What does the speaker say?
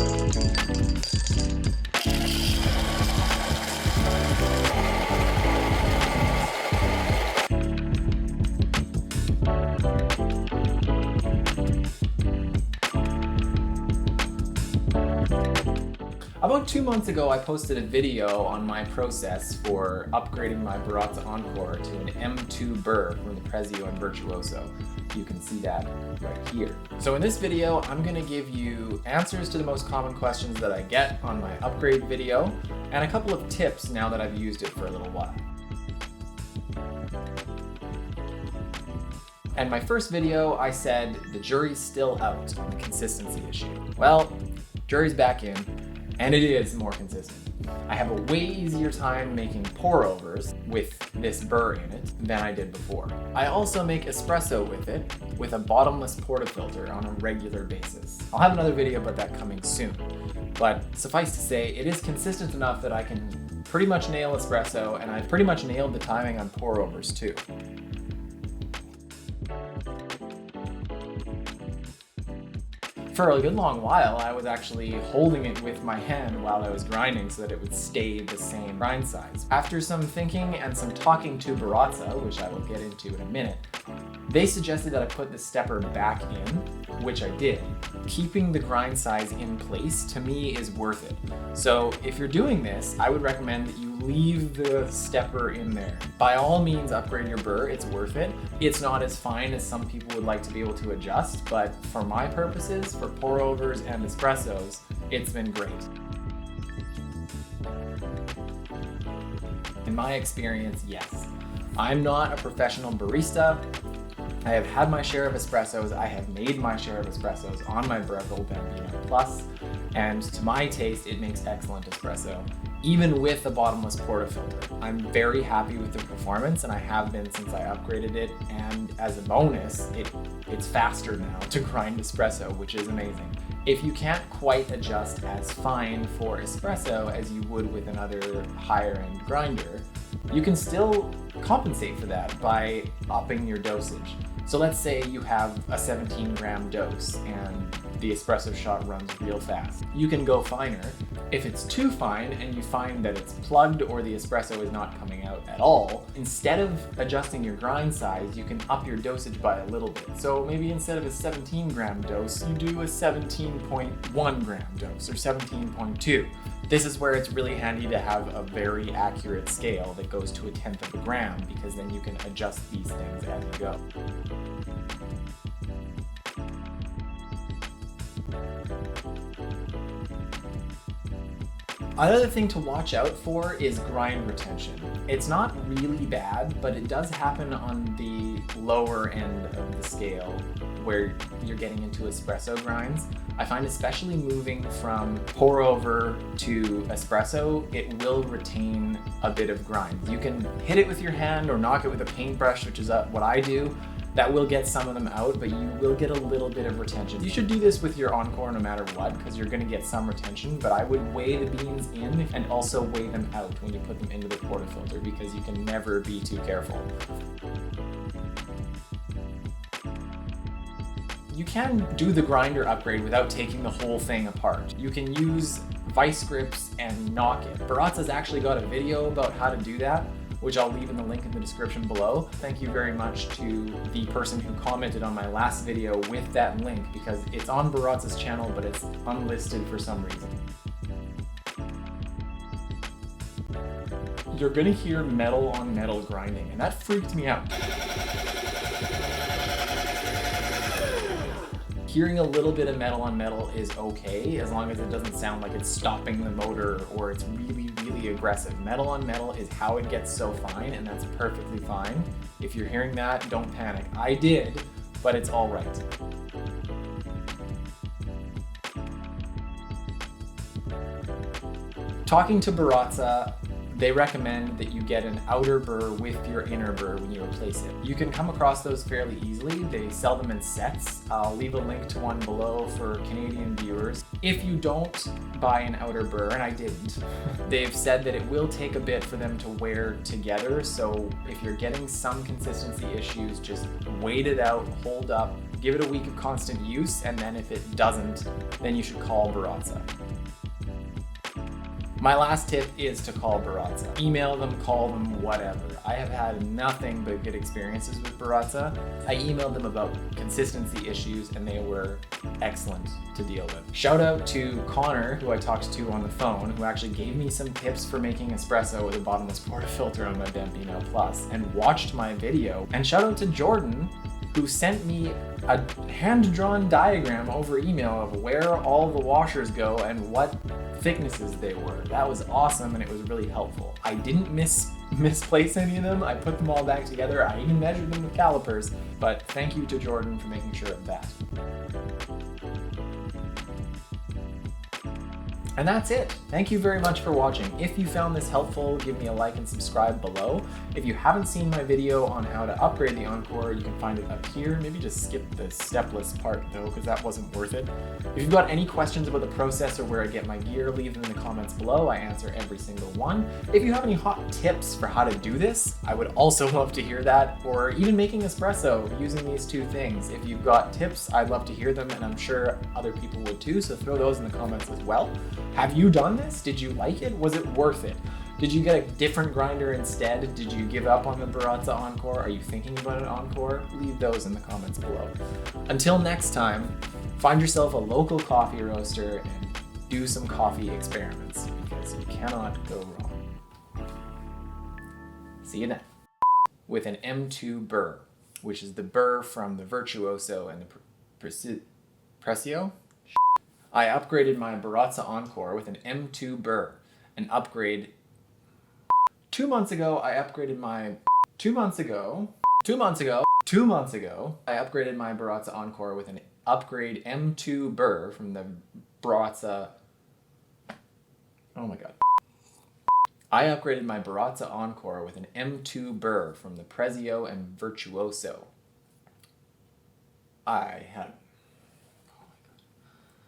About 2 months ago, I posted a video on my process for upgrading my Baratza Encore to an M2 burr from the Prezio and Virtuoso. You can see that right here. So in this video, I'm going to give you answers to the most common questions that I get on my upgrade video, and a couple of tips now that I've used it for a little while. And my first video, I said the jury's still out on the consistency issue. Well, jury's back in. And it is more consistent. I have a way easier time making pour-overs with this burr in it than I did before. I also make espresso with it with a bottomless portafilter on a regular basis. I'll have another video about that coming soon. But suffice to say, it is consistent enough that I can pretty much nail espresso, and I've pretty much nailed the timing on pour-overs too. For a good long while, I was actually holding it with my hand while I was grinding so that it would stay the same grind size. After some thinking and some talking to Baratza, which I will get into in a minute, they suggested that I put the stepper back in, which I did. Keeping the grind size in place, to me, is worth it. So if you're doing this, I would recommend that you leave the stepper in there. By all means, upgrade your burr, it's worth it. It's not as fine as some people would like to be able to adjust, but for my purposes, for pour-overs and espressos, it's been great. In my experience, yes. I'm not a professional barista. I have had my share of espressos, I have made my share of espressos on my Breville Bambino Plus, and to my taste, it makes excellent espresso, even with the bottomless portafilter. I'm very happy with the performance, and I have been since I upgraded it, and as a bonus, it's faster now to grind espresso, which is amazing. If you can't quite adjust as fine for espresso as you would with another higher-end grinder, you can still compensate for that by upping your dosage. So let's say you have a 17-gram dose and the espresso shot runs real fast. You can go finer. If it's too fine and you find that it's plugged or the espresso is not coming out at all, instead of adjusting your grind size, you can up your dosage by a little bit. So maybe instead of a 17-gram dose, you do a 17.1 gram dose or 17.2. This is where it's really handy to have a very accurate scale that goes to 1/10 of a gram, because then you can adjust these things as you go. Another thing to watch out for is grind retention. It's not really bad, but it does happen on the lower end of the scale where you're getting into espresso grinds. I find especially moving from pour over to espresso, it will retain a bit of grind. You can hit it with your hand or knock it with a paintbrush, which is what I do. That will get some of them out, but you will get a little bit of retention. You should do this with your Encore no matter what, because you're going to get some retention, but I would weigh the beans in and also weigh them out when you put them into the portafilter, because you can never be too careful. You can do the grinder upgrade without taking the whole thing apart. You can use vice grips and knock it. Baratza's actually got a video about how to do that, which I'll leave in the link in the description below. Thank you very much to the person who commented on my last video with that link, because it's on Baratza's channel, but it's unlisted for some reason. You're gonna hear metal on metal grinding, and that freaked me out. Hearing a little bit of metal on metal is okay, as long as it doesn't sound like it's stopping the motor or it's really, really aggressive. Metal on metal is how it gets so fine, and that's perfectly fine. If you're hearing that, don't panic. I did, but it's all right. Talking to Baratza, they recommend that you get an outer burr with your inner burr when you replace it. You can come across those fairly easily. They sell them in sets. I'll leave a link to one below for Canadian viewers. If you don't buy an outer burr, and I didn't, they've said that it will take a bit for them to wear together. So if you're getting some consistency issues, just wait it out, hold up, Give it a week of constant use, and then if it doesn't, then you should call Baratza. My last tip is to call Baratza. Email them, call them, whatever. I have had nothing but good experiences with Baratza. I emailed them about consistency issues and they were excellent to deal with. Shout out to Connor, who I talked to on the phone, who actually gave me some tips for making espresso with a bottomless portafilter on my Bambino Plus and watched my video. And shout out to Jordan, who sent me a hand-drawn diagram over email of where all the washers go and what thicknesses they were. That was awesome and it was really helpful. I didn't misplace any of them. I put them all back together. I even measured them with calipers, but thank you to Jordan for making sure of that. And that's it. Thank you very much for watching. If you found this helpful, give me a like and subscribe below. If you haven't seen my video on how to upgrade the Encore, you can find it up here. Maybe just skip the stepless part though, because that wasn't worth it. If you've got any questions about the process or where I get my gear, leave them in the comments below. I answer every single one. If you have any hot tips for how to do this, I would also love to hear that, or even making espresso using these two things. If you've got tips, I'd love to hear them, and I'm sure other people would too, so throw those in the comments as well. Have you done this? Did you like it? Was it worth it? Did you get a different grinder instead? Did you give up on the Baratza Encore? Are you thinking about an Encore? Leave those in the comments below. Until next time, find yourself a local coffee roaster and do some coffee experiments, because you cannot go wrong. See you then. With an M2 burr, which is the burr from the Virtuoso and the Prezio. I upgraded my Baratza Encore with an M2 burr. An upgrade. 2 months ago, I upgraded my... 2 months ago, I upgraded my Baratza Encore with an upgrade M2 burr from the Baratza... Oh my god. I upgraded my Baratza Encore with an M2 burr from the Prezio and Virtuoso. I had...